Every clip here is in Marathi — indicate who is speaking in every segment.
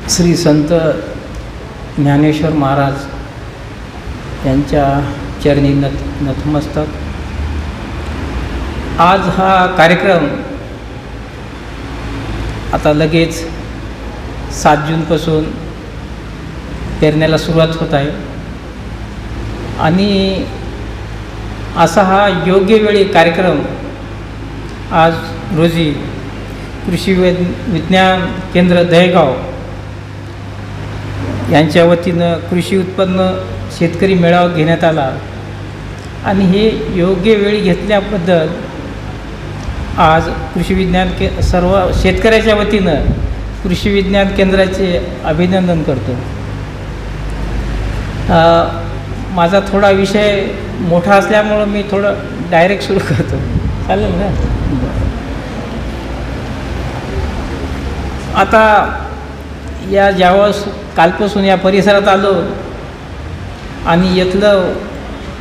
Speaker 1: श्री संत ज्ञानेश्वर महाराज यांच्या चरणी नतमस्तक. आज हा कार्यक्रम आता लगेच 7 जूनपासून पेरण्याला सुरुवात होत आहे आणि असा हा योग्य वेळी कार्यक्रम आज रोजी कृषी विज्ञान केंद्र दहेगाव यांच्या वतीनं कृषी उत्पन्न शेतकरी मेळावा घेण्यात आला आणि हे योग्य वेळी घेतल्याबद्दल आज कृषी विज्ञान सर्व शेतकऱ्याच्या वतीनं कृषी विज्ञान केंद्राचे अभिनंदन करतो. माझा थोडा विषय मोठा असल्यामुळं मी थोडं डायरेक्ट सुरू करतो, चालेल ना? आता या ज्यावेळेस कालपासून या परिसरात आलो आणि इथलं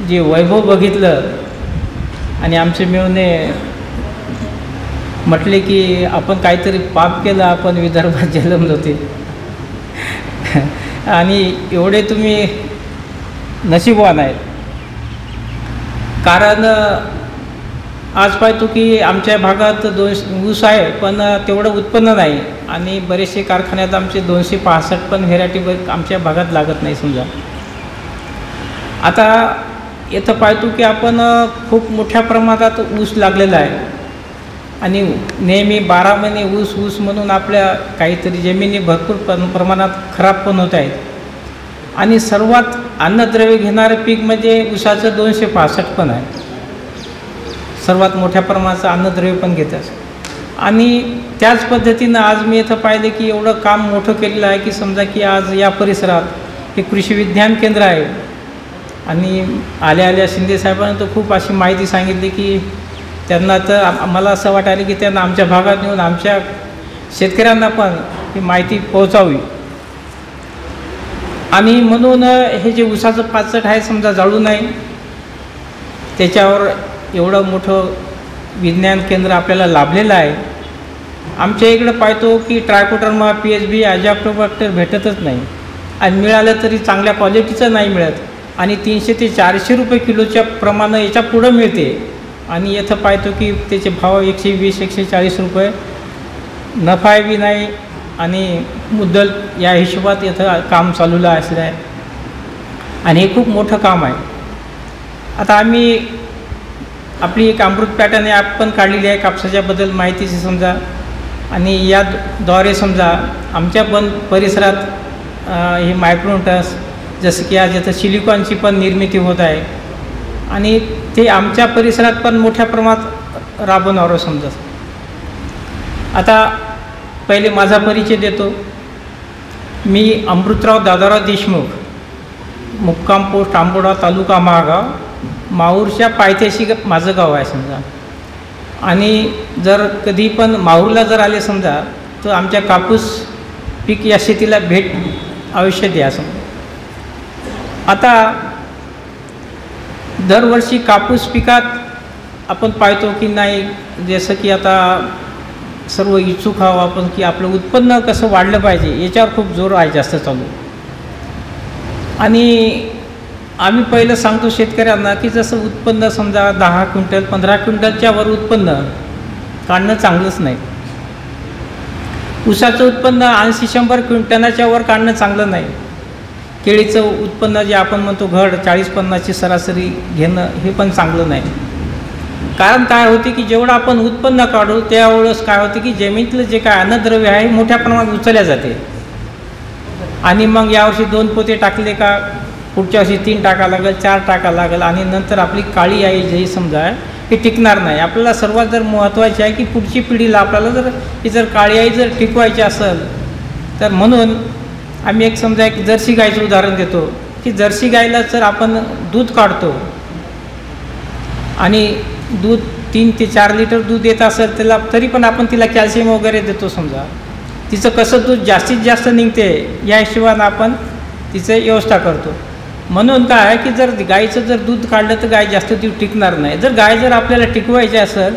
Speaker 1: जे वैभव बघितलं आणि आमचे मिळूने म्हटले की आपण काहीतरी पाप केलं, आपण विदर्भात जन्मलो होते आणि एवढे तुम्ही नशीबवान आहेत. कारण आज पाहतो की आमच्या भागात ऊस आहे पण तेवढं उत्पन्न नाही आणि बरेचसे कारखान्यात आमचे 265 पण व्हेरायटी आमच्या भागात लागत नाही. समजा आता इथं पाहतो की आपण खूप मोठ्या प्रमाणात ऊस लागलेला आहे आणि नेहमी 12 महिने ऊस ऊस म्हणून आपल्या काहीतरी जमिनी भरपूर प्रमाणात खराब पण होत आहेत आणि सर्वात अन्नद्रव्य घेणारं पीक म्हणजे ऊसाचं 265 पण आहे. सर्वात मोठ्या प्रमाणाचं अन्नद्रव्य पण घेतात आणि त्याच पद्धतीनं आज मी इथं पाहिलं की एवढं काम मोठं केलेलं आहे की समजा की आज या परिसरात हे कृषी विज्ञान केंद्र आहे आणि आल्या शिंदे साहेबांनी तर खूप अशी माहिती सांगितली की त्यांना तर आम्हाला असं वाटायला की त्यांना आमच्या भागात नेऊन आमच्या शेतकऱ्यांना पण ही माहिती पोहोचावी आणि म्हणून हे जे ऊसाचं पाचट आहे समजा जाळू नाही त्याच्यावर एवढं मोठं विज्ञान केंद्र आपल्याला लाभलेलं आहे. आमच्या इकडं पाहतो की ट्रायकोडर्मा PHB अजाप्टोबॅक्टर भेटतच नाही आणि मिळालं तरी चांगल्या क्वालिटीचं नाही मिळत आणि 300 ते 400 रुपये किलोच्या प्रमाणे याच्या पुढं मिळते आणि इथं पाहतो की त्याचे भाव 120-140 रुपये, नफा बी नाही आणि मुद्दल या हिशोबात इथं काम चालूला असलं आहे आणि हे खूप मोठं काम आहे. आता आम्ही आपली एक अमृत पॅटर्न ॲप पण काढलेली आहे कापसाच्याबद्दल माहितीची समजा आणि याद्वारे समजा आमच्या पण परिसरात हे मायक्रोन्यूट्रन्स जसं की आज इथं सिलिकॉनची पण निर्मिती होत आहे आणि ते आमच्या परिसरात पण मोठ्या प्रमाणात राबवणार समजा. आता पहिले माझा परिचय देतो. मी अमृतराव दादाराव देशमुख, मुक्काम पोस्ट आंबोडा, तालुका महागाव, माहूरच्या पायथ्याशी माझं गाव आहे समजा आणि जर कधी पण माहूरला जर आले समजा तर आमच्या कापूस पीक या शेतीला भेट अवश्य द्या समजा. आता दरवर्षी कापूस पिकात आपण पाहतो की नाही जसं की आता सर्व इच्छुक आहो आपण की आपलं उत्पन्न कसं वाढलं पाहिजे याच्यावर खूप जोर आहे जास्त चालू आणि आम्ही पहिलं सांगतो शेतकऱ्यांना की जसं उत्पन्न समजा 10 क्विंटल 15 क्विंटलच्या वर उत्पन्न काढणं चांगलंच नाही. ऊसाचं उत्पन्न 80-100 क्विंटलाच्या वर काढणं चांगलं नाही. केळीचं उत्पन्न जे आपण म्हणतो घड 40-50ची सरासरी घेणं हे पण चांगलं नाही. कारण काय होते की जेवढं आपण उत्पन्न काढू त्यावेळेस काय होते की जमिनीतलं जे काय अन्नद्रव्य आहे मोठ्या प्रमाणात उचलल्या जाते आणि मग यावर्षी 2 पोते टाकले का पुढच्या वर्षी 3 टाका लागेल, 4 टाका लागेल आणि नंतर आपली काळी आई जे समजा हे टिकणार नाही. आपल्याला सर्वात जर महत्त्वाचे आहे की पुढची पिढीला आपल्याला जर ही जर काळी आई जर टिकवायची असेल तर म्हणून आम्ही एक समजा एक जर्सी गायचं उदाहरण देतो की जर्सी गायला जर आपण दूध काढतो आणि दूध 3 ते 4 लिटर दूध येत असेल त्याला तरी पण आपण तिला कॅल्शियम वगैरे देतो समजा. तिचं कसं दूध जास्तीत जास्त निघते या हिशोबानं आपण तिचं व्यवस्था करतो. म्हणून काय आहे की जर गाईचं जर दूध काढलं तर गाय जास्त दिवस टिकणार नाही. जर गाय जर आपल्याला टिकवायची असेल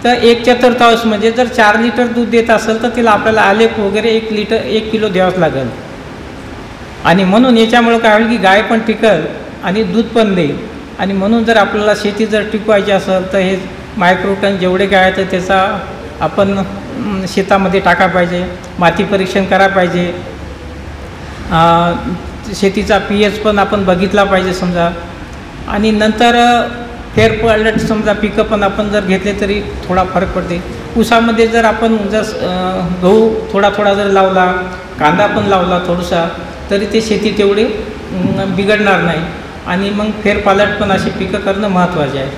Speaker 1: तर 1/4 म्हणजे जर 4 लिटर दूध देत असेल तर तिला आपल्याला आलेख वगैरे 1 किलो द्यावंच लागेल. आणि म्हणून याच्यामुळं काय होईल की गाय पण टिकल आणि दूध पण देईल. आणि म्हणून जर आपल्याला शेती जर टिकवायची असेल तर हे मायक्रोटन जेवढे काय तर त्याचा आपण शेतामध्ये टाका पाहिजे, माती परीक्षण करा पाहिजे, शेतीचा pH पण आपण बघितला पाहिजे समजा. आणि नंतर फेरपलट समजा पिकं पण आपण जर घेतले तरी थोडा फरक पडते. ऊसामध्ये जर आपण जर गहू थोडा थोडा जर लावला, कांदा पण लावला थोडासा, तरी ते शेती तेवढी बिघडणार नाही. आणि मग फेरपालट पण अशी पिकं करणं महत्त्वाचे आहे.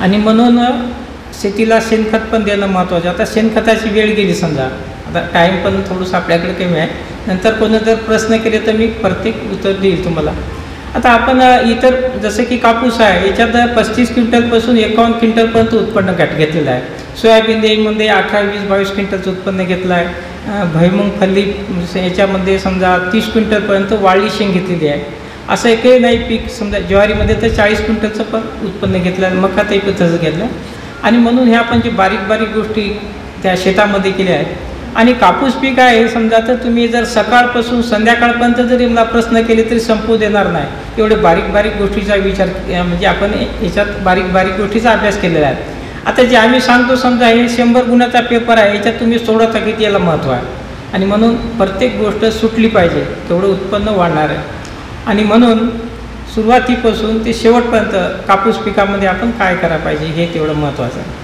Speaker 1: आणि म्हणून शेतीला शेणखत पण देणं महत्त्वाचं. आता शेणखताची वेळ गेली समजा, आता टाईम पण थोडंसं आपल्याकडे कमी आहे. नंतर कोणी जर प्रश्न केले तर मी प्रत्येक उत्तर देईल तुम्हाला. आता आपण इतर जसं की कापूस आहे, याच्यात 35 क्विंटलपासून 51 क्विंटलपर्यंत उत्पन्न घेतलेलं आहे. सोयाबीनमध्ये 18, 20, 22 क्विंटलचं उत्पन्न घेतलं आहे. भुईमुग फल्ली याच्यामध्ये समजा 30 क्विंटलपर्यंत वाळली शेंग घेतलेली आहे. असं एकही नाही पीक. समजा ज्वारीमध्ये तर 40 क्विंटलचं पण उत्पन्न घेतलं आहे, मकातही पण तसं घेतलं. आणि म्हणून ह्या आपण जे बारीक बारीक गोष्टी त्या शेतामध्ये केल्या आहेत. आणि कापूस पीक आहे समजा, तर तुम्ही जर सकाळपासून संध्याकाळपर्यंत जरी मला प्रश्न केले तरी संपू देणार नाही. एवढे बारीक बारीक गोष्टीचा विचार म्हणजे आपण याच्यात बारीक बारीक गोष्टीचा अभ्यास केलेला आहे. आता जे आम्ही सांगतो समजा हे 100 गुणाचा पेपर आहे, याच्यात तुम्ही सोडवता किती याला महत्त्व आहे. आणि म्हणून प्रत्येक गोष्ट सुटली पाहिजे, तेवढं उत्पन्न वाढणार आहे. आणि म्हणून सुरुवातीपासून ते शेवटपर्यंत कापूस पिकामध्ये आपण काय करायला पाहिजे हे तेवढं महत्त्वाचं आहे.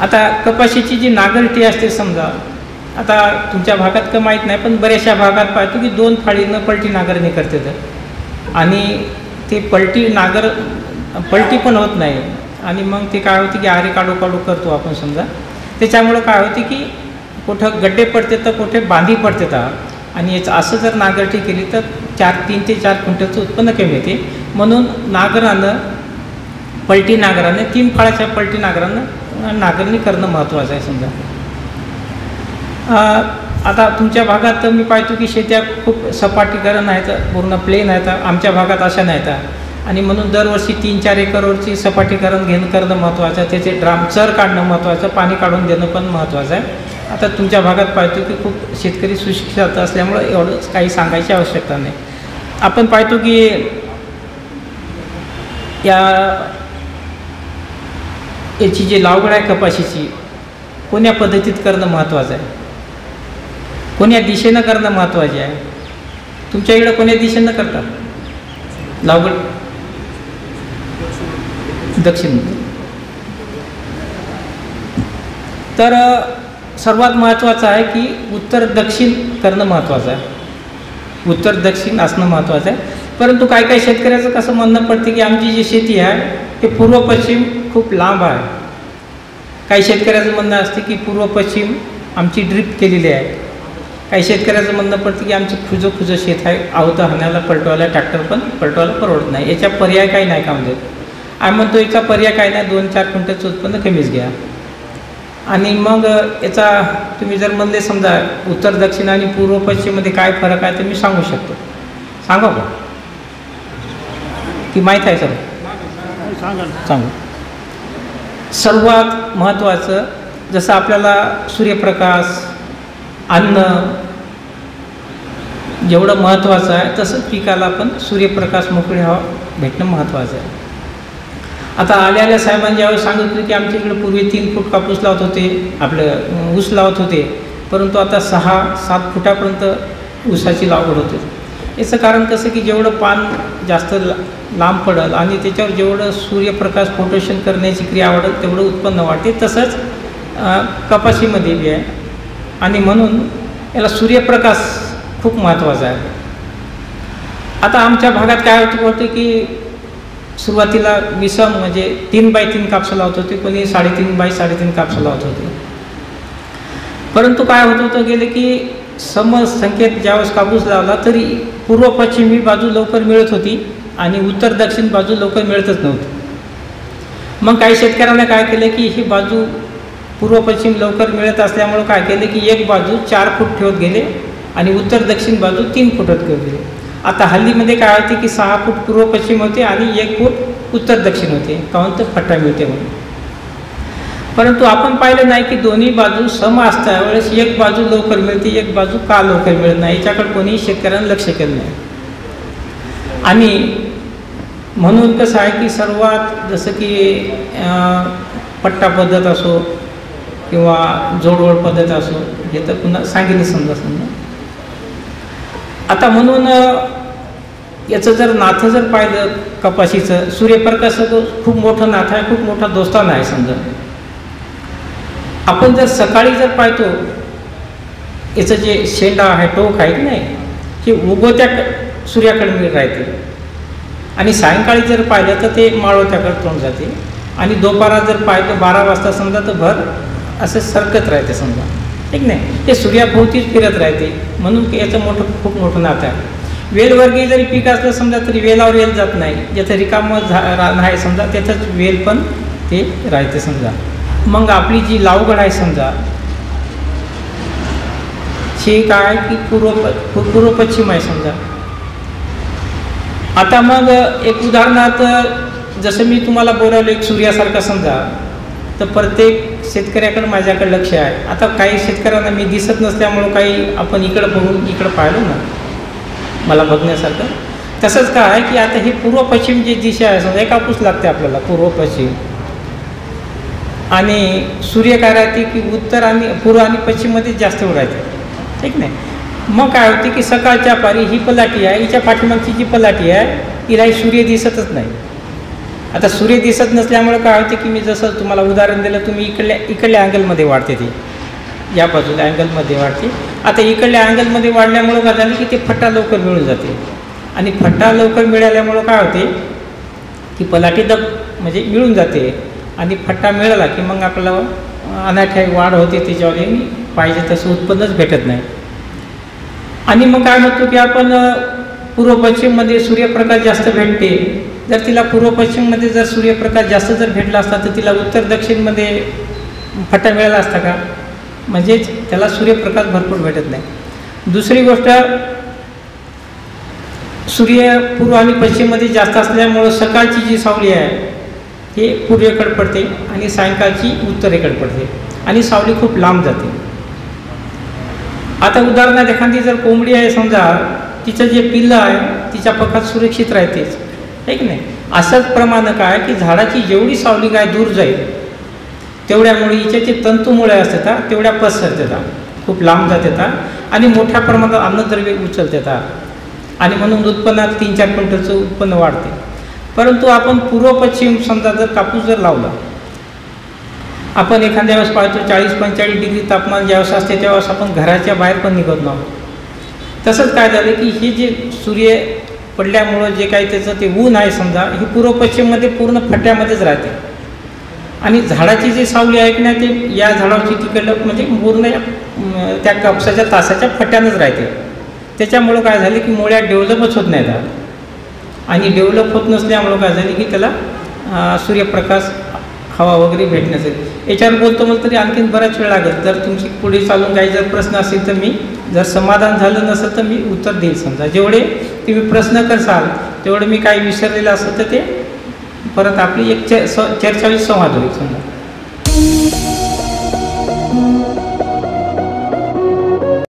Speaker 1: आता कपाशीची जी नांगरटी असते समजा, आता तुमच्या भागात का माहीत नाही, पण बऱ्याचशा भागात पाहतो की 2 फाळीनं पलटी नांगरणी करते तर. आणि ते पलटी पण होत नाही. आणि मग ते काय होते की आरे काढू करतो आपण समजा. त्याच्यामुळं काय होते की कुठं गड्डे पडते तर कुठे बांधी पडते तर. आणि याचं असं जर नांगरटी केली तर 3 ते 4 क्विंटलचं उत्पन्न कमी येते. म्हणून पलटी नांगराने 3 फाळाच्या पलटी नांगरानं नांगरणी करणं महत्त्वाचं आहे समजा. आता तुमच्या भागात तर मी पाहतो की शेत्या खूप सपाटीकरण आहेत, पूर्ण प्लेन आहेत. आमच्या भागात अशा नाहीत. आणि म्हणून दरवर्षी 3-4 एकरवरची सपाटीकरण करणं महत्त्वाचं आहे. त्याचे ड्राम चर काढणं महत्त्वाचं, पाणी काढून देणं पण महत्त्वाचं आहे. आता तुमच्या भागात पाहतो की खूप शेतकरी सुशिक्षित असल्यामुळं एवढं काही सांगायची आवश्यकता नाही. आपण पाहतो की याची जी लागवड आहे कपाशीची, कोण्या पद्धतीत करणं महत्त्वाचं आहे, कोण्या दिशेनं करणं महत्त्वाचे आहे. तुमच्या इकडं कोण्या दिशेनं करतात लागवड? दक्षिण. तर सर्वात महत्त्वाचं आहे की उत्तर दक्षिण करणं महत्त्वाचं आहे. उत्तर दक्षिण असणं महत्त्वाचं आहे. परंतु काही शेतकऱ्याचं कसं म्हणणं पडते की आमची जी शेती आहे ते पूर्व पश्चिम खूप लांब आहे. काही शेतकऱ्याचं म्हणणं असते की पूर्व पश्चिम आमची ड्रिप केलेली आहे. काही शेतकऱ्याचं म्हणणं पडतं की आमचं खुजं शेत आहे, आवतं हाणायला पलटवायला ट्रॅक्टर पण पलटवायला परवडत नाही. याच्या पर्याय काही नाही का म्हणजे आम्ही म्हणतो याचा पर्याय काय नाही, 2-4 क्विंटलचं उत्पन्न कमीच घ्या. आणि मग याचा तुम्ही जर म्हणले समजा उत्तर दक्षिण आणि पूर्व पश्चिममध्ये काय फरक आहे तर मी सांगू शकतो. सांगा का की माहीत आहे सर? सांगू. सर्वात महत्त्वाचं जसं आपल्याला सूर्यप्रकाश, अन्न जेवढं महत्त्वाचं आहे तसंच पिकाला पण सूर्यप्रकाश, मोकळी हवा भेटणं महत्त्वाचं आहे. आता आल्या साहेबांनी ज्यावेळेस सांगितलं की आमच्या इकडे पूर्वी 3 फूट कापूस लावत होते, आपलं ऊस लावत होते, परंतु आता 6-7 फुटापर्यंत ऊसाची लागवड होते. याचं कारण कसं की जेवढं पान जास्त लांब पडेल आणि त्याच्यावर जेवढं सूर्यप्रकाश फोटोशन करण्याची क्रिया वाढेल तेवढं उत्पन्न वाढते. तसंच कपाशीमध्ये बी आहे. आणि म्हणून याला सूर्यप्रकाश खूप महत्त्वाचा आहे. आता आमच्या भागात काय होतं की सुरुवातीला विषम म्हणजे 3x3 कापसं लावत होते, कोणी 3.5x3 कापसं लावत होते. परंतु काय होत होतं गेले की समसंख्येत ज्यावेळेस कापूस लावला तरी पूर्व पश्चिम ही बाजू लवकर मिळत होती आणि उत्तर दक्षिण बाजू लवकर मिळतच नव्हती. मग काही शेतकऱ्यांना काय केलं की ही बाजू पूर्व पश्चिम लवकर मिळत असल्यामुळं काय केलं की एक बाजू 4 फूट ठेवत गेले आणि उत्तर दक्षिण बाजू 3 फुटात ठेवत गेले. आता हल्लीमध्ये काय होते की 6 फूट पूर्व पश्चिम होते आणि 1 फूट उत्तर दक्षिण होते, काहून तर फट्टा मिळते म्हणून. परंतु आपण पाहिलं नाही की दोन्ही बाजू सम असता वेळेस एक बाजू लवकर मिळते, एक बाजू का लवकर मिळत नाही, याच्याकडे कोणीही शेतकऱ्यांना लक्ष केलं नाही. आणि म्हणून कसं आहे की सर्वात जसं की पट्टा पद्धत असो किंवा जोडवड पद्धत असो, हे तर पुन्हा सांगितलं समजा. आता म्हणून याचं जर नातं जर पाहिलं कपाशीचं, सूर्यप्रकाशाचं खूप मोठं नातं आहे, खूप मोठा दोस्ताना आहे. समजा आपण जर सकाळी जर पाहतो याचं जे शेंडा आहे, टोक आहे की नाही, हे उगवत्या सूर्याकडे राहते आणि सायंकाळी जर पाहिलं तर ते मावळत्याकडे तोंड जाते आणि दुपारात जर पाहिलं 12 वाजता समजा तर भर असं सरकत राहते समजा, ठीक नाही, ते सूर्याभोवतीच फिरत राहते. म्हणून याचं खूप मोठं नातं आहे. वेलवर्गीय जरी पीक असलं समजा तरी वेलावर वेल जात नाही, ज्याचं रिकामं रान आहे समजा त्याचंच वेल पण ते राहते समजा. मग आपली जी लावगड आहे समजा, हे काय की पूर्व पश्चिम आहे समजा. आता मग एक उदाहरणार्थ जसं मी तुम्हाला बोलावलं एक सूर्यासारखा समजा, तर प्रत्येक शेतकऱ्याकडे माझ्याकडे लक्ष आहे. आता काही शेतकऱ्यांना मी दिसत नसल्यामुळं काही आपण इकडं बघून इकडं पाहिलं ना मला बघण्यासारखं. तसंच काय आहे की आता ही पूर्व पश्चिम जी दिशा आहे समजा, एक कापूस लागते आपल्याला पूर्व पश्चिम, आणि सूर्य काय राहते की उत्तर आणि पूर्व आणि पश्चिममध्ये जास्त राहते, ठीक नाही. मग काय होते की सकाळच्या पारी ही पलाटी आहे, हिच्या पाठीमागची जी पलाटी आहे हिला सूर्य दिसतच नाही. आता सूर्य दिसत नसल्यामुळं काय होते की मी जसं तुम्हाला उदाहरण दिलं, तुम्ही इकडल्या अँगलमध्ये वाढते, ती या बाजूला अँगलमध्ये वाढते. आता इकडल्या अँगलमध्ये वाढल्यामुळं काय झालं की ते फट्टा लवकर मिळून जाते आणि फट्टा लवकर मिळाल्यामुळं काय होते की पलाटी म्हणजे मिळून जाते आणि फट्टा मिळाला की मग आपल्याला अनाठ्या वाढ होते, त्याच्यावर पाहिजे तसं उत्पन्नच भेटत नाही. आणि मग काय म्हणतो की आपण पूर्व पश्चिममध्ये सूर्यप्रकाश जास्त भेटते, जर तिला पूर्व पश्चिममध्ये जर सूर्यप्रकाश जास्त जर भेटला असता तर तिला उत्तर दक्षिणमध्ये फट्टा मिळाला असता का, म्हणजेच त्याला सूर्यप्रकाश भरपूर भेटत नाही. दुसरी गोष्ट, सूर्य पूर्व आणि पश्चिममध्ये जास्त असल्यामुळं सकाळची जी सावली आहे हे पूर्वेकडे पडते आणि सायंकाळची उत्तरेकडे पडते आणि सावली खूप लांब जाते. आता उदाहरणार्थ एखादी जर कोंबडी आहे समजा, तिचं जे पिल्लं आहे तिच्या पखात सुरक्षित राहतेच, ठीक नाही. असंच प्रमाण काय की झाडाची जेवढी सावली काय दूर जाईल तेवढ्यामुळे हिचे जे तंतुमुळे असतात तेवढ्या पसरतात, खूप लांब जातात आणि मोठ्या प्रमाणात अन्नद्रव्य उचलतात आणि म्हणून उत्पन्नात 3-4 क्विंटलचं उत्पन्न वाढते. परंतु आपण पूर्व पश्चिम समजा जर कापूस जर लावला, आपण एखाद्या वेळेस पाहतो 40-45 डिग्री तापमान ज्यावेळेस असते त्यावेळेस आपण घराच्या बाहेर पण निघत नव्हतो. तसंच काय झालं की हे जे सूर्य पडल्यामुळं जे काही त्याचं ते ऊन आहे समजा, हे पूर्व पश्चिममध्ये पूर्ण फट्ट्यामध्येच राहते आणि झाडाची जी सावली आहे की नाही ते या झाडाची तिकडलं म्हणजे पूर्ण त्या कापसाच्या तासाच्या फट्ट्यानंच राहते. त्याच्यामुळं काय झालं की मुळ्या डेव्हलपच होत नाहीत आणि डेव्हलप होत नसल्यामुळं काय झालं की त्याला सूर्यप्रकाश हवा वगैरे भेटण्यासाठी. याच्यावर बोलतो मला तरी आणखीन बराच वेळ लागेल. जर तुमची पुढे चालून काही जर प्रश्न असेल तर मी जर समाधान झालं नसेल तर मी उत्तर देईल. समजा जेवढे तुम्ही प्रश्न करसाल तेवढं मी काही विसरलेलं असेल तर ते परत आपली एक चर्चा संवाद होईल समजा.